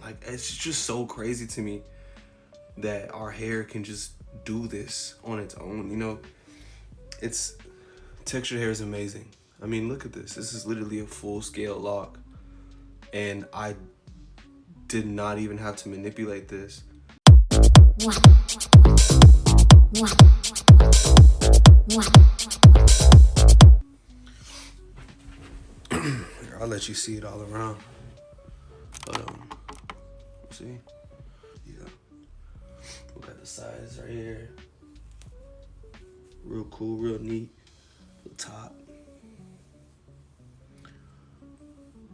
Like, it's just so crazy to me that our hair can just do this on its own, you know? It's textured hair is amazing. I mean, look at this. This is literally a full-scale lock, and I did not even have to manipulate this. Here, I'll let you see it all around. But see? Yeah. We got the sides right here. Real cool, real neat. The top.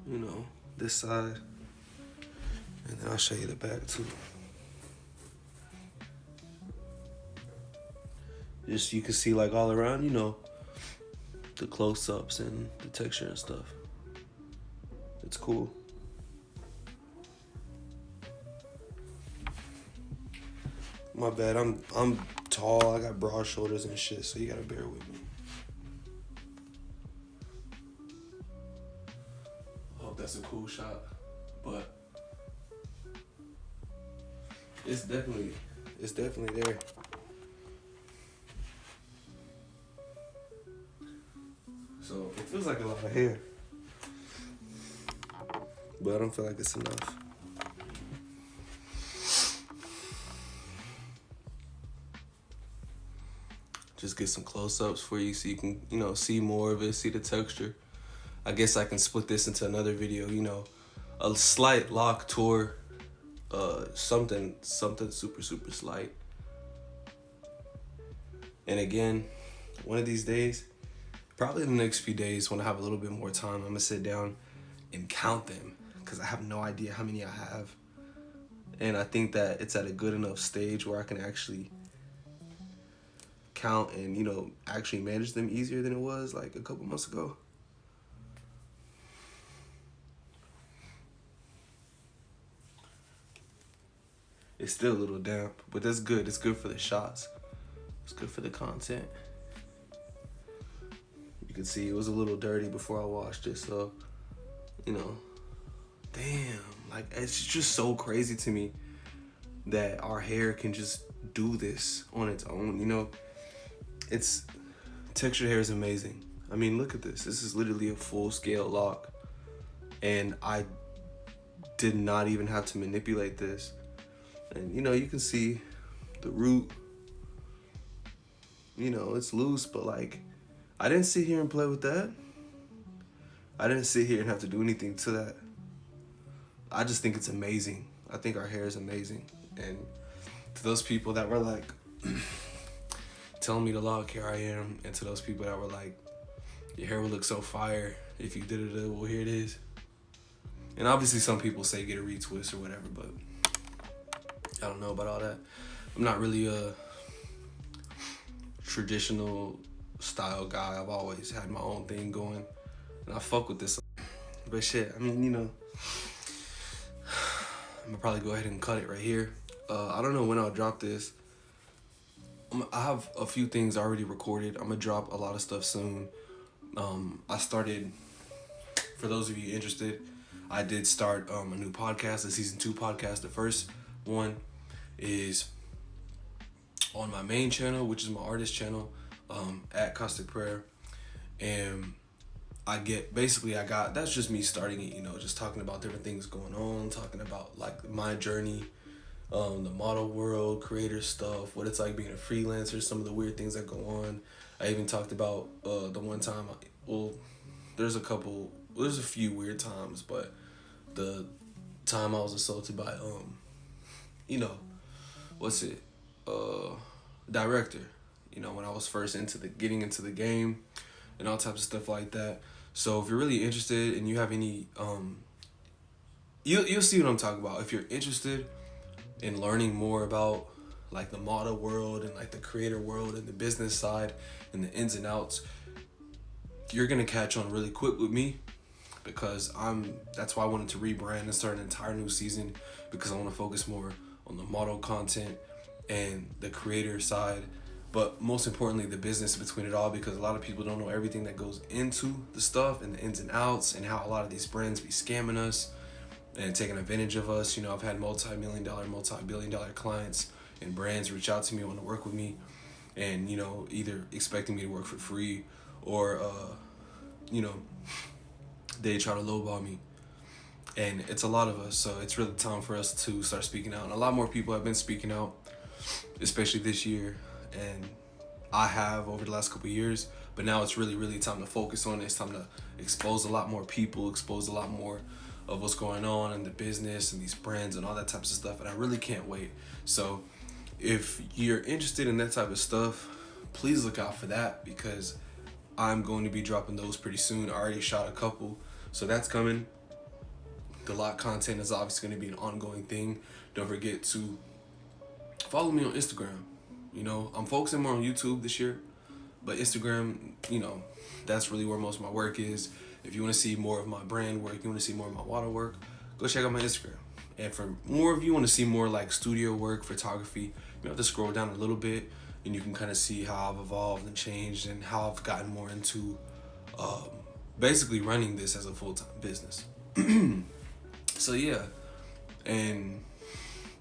You know, this side. And then I'll show you the back too. Just you can see like all around, you know, the close-ups and the texture and stuff. It's cool. My bad, I'm tall, I got broad shoulders and shit, so you gotta bear with me. I hope that's a cool shot, but it's definitely there. So it feels like a lot of hair, but I don't feel like it's enough. Just get some close-ups for you so you can, you know, see more of it, see the texture. I guess I can split this into another video, you know, a slight lock tour, something super slight. And again, one of these days, probably in the next few days when I have a little bit more time, I'm gonna sit down and count them because I have no idea how many I have. And I think that it's at a good enough stage where I can actually count and, you know, actually manage them easier than it was like a couple months ago. It's still a little damp, but that's good. It's good for the shots. It's good for the content. You can see it was a little dirty before I washed it, so, you know, damn, like, it's just so crazy to me that our hair can just do this on its own, you know? It's, textured hair is amazing. I mean, look at this. This is literally a full-scale lock, and I did not even have to manipulate this. And, you know, you can see the root, you know, it's loose, but, like, I didn't sit here and play with that. I didn't sit here and have to do anything to that. I just think it's amazing. I think our hair is amazing. And to those people that were like, telling me to lock, here I am. And to those people that were like, your hair would look so fire if you did it, well, here it is. And obviously some people say get a retwist or whatever, but I don't know about all that. I'm not really a traditional style guy. I've always had my own thing going, and I fuck with this. But shit, I mean, you know, I'm gonna probably go ahead and cut it right here. I don't know when I'll drop this. I have a few things already recorded. I'm gonna drop a lot of stuff soon. I started, for those of you interested, I did start a new podcast, a season 2 podcast. The first one is on my main channel, which is my artist channel, at Caustic Prayer. And that's just me starting it, you know, just talking about different things going on, talking about like my journey, the model world, creator stuff, what it's like being a freelancer, some of the weird things that go on. I even talked about the one time, there's a few weird times, but the time I was assaulted by, you know, director, you know, when I was first getting into the game and all types of stuff like that. So if you're really interested and you have any, you'll see what I'm talking about. If you're interested in learning more about like the model world and like the creator world and the business side and the ins and outs, you're gonna catch on really quick with me, because that's why I wanted to rebrand and start an entire new season, because I want to focus more on the model content and the creator side, but most importantly the business between it all, because a lot of people don't know everything that goes into the stuff and the ins and outs and how a lot of these brands be scamming us and taking advantage of us. You know, I've had multi-billion dollar clients and brands reach out to me, want to work with me, and, you know, either expecting me to work for free or, you know, they try to lowball me. And it's a lot of us, so it's really time for us to start speaking out. And a lot more people have been speaking out, especially this year. And I have over the last couple of years, but now it's really, really time to focus on it. It's time to expose a lot more people, expose a lot more of what's going on in the business and these brands and all that types of stuff. And I really can't wait. So if you're interested in that type of stuff, please look out for that, because I'm going to be dropping those pretty soon. I already shot a couple, so that's coming. The Loc content is obviously going to be an ongoing thing. Don't forget to follow me on Instagram. You know, I'm focusing more on YouTube this year, but Instagram, you know, that's really where most of my work is. If you want to see more of my brand work, you want to see more of my water work, go check out my Instagram. And for more of you want to see more like studio work, photography, you have to scroll down a little bit, and you can kind of see how I've evolved and changed and how I've gotten more into basically running this as a full-time business. So yeah, and,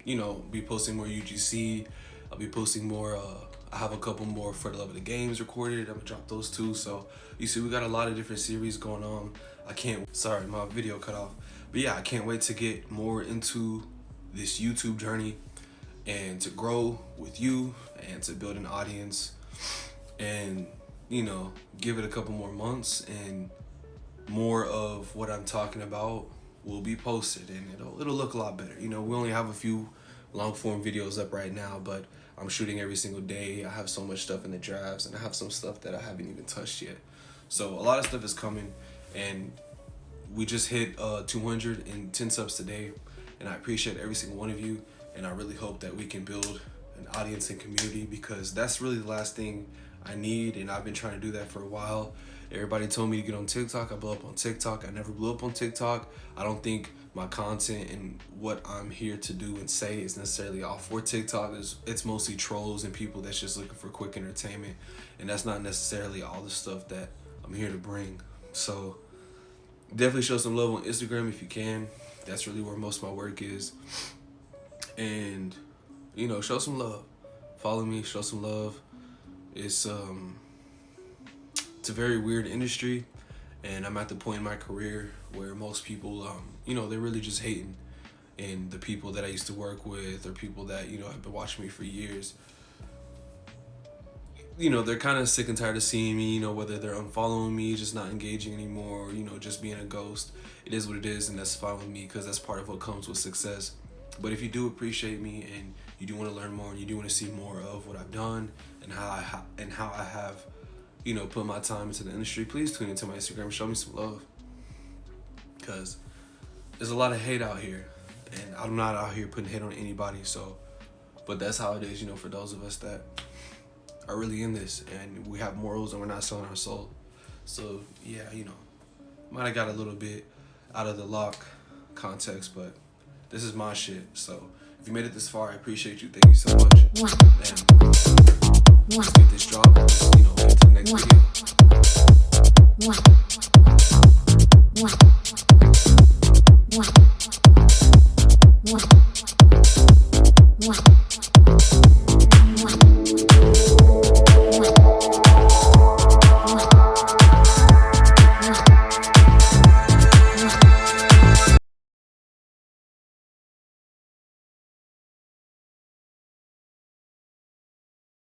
you know, be posting more UGC. I'll be posting more. I have a couple more For the Love of the Games recorded. I'm gonna drop those too. So you see, we got a lot of different series going on. Sorry, my video cut off. But yeah, I can't wait to get more into this YouTube journey and to grow with you and to build an audience and, you know, give it a couple more months and more of what I'm talking about will be posted, and it'll look a lot better. You know, we only have a few long form videos up right now, but I'm shooting every single day. I have so much stuff in the drafts, and I have some stuff that I haven't even touched yet. So a lot of stuff is coming, and we just hit 210 subs today, and I appreciate every single one of you, and I really hope that we can build an audience and community, because that's really the last thing I need, and I've been trying to do that for a while. Everybody told me to get on TikTok. I blew up on TikTok. I never blew up on TikTok. I don't think my content and what I'm here to do and say is necessarily all for TikTok. It's mostly trolls and people that's just looking for quick entertainment, and that's not necessarily all the stuff that I'm here to bring. So definitely show some love on Instagram if you can. That's really where most of my work is. And, you know, show some love. Follow me, show some love. It's a very weird industry, and I'm at the point in my career where most people, you know, they're really just hating. And the people that I used to work with, or people that, you know, have been watching me for years, you know, they're kind of sick and tired of seeing me, you know, whether they're unfollowing me, just not engaging anymore, or, you know, just being a ghost. It is what it is, and that's fine with me, because that's part of what comes with success. But if you do appreciate me, and you do want to learn more, and you do want to see more of what I've done and how I have, you know, put my time into the industry, please tune into my Instagram and show me some love, because there's a lot of hate out here, and I'm not out here putting hate on anybody. So, but that's how it is, you know, for those of us that are really in this and we have morals and we're not selling our soul. So yeah, you know, might have got a little bit out of the Loc context, but this is my shit. So if you made it this far, I appreciate you. Thank you so much. And let's get this drop. You know, wait till the next video.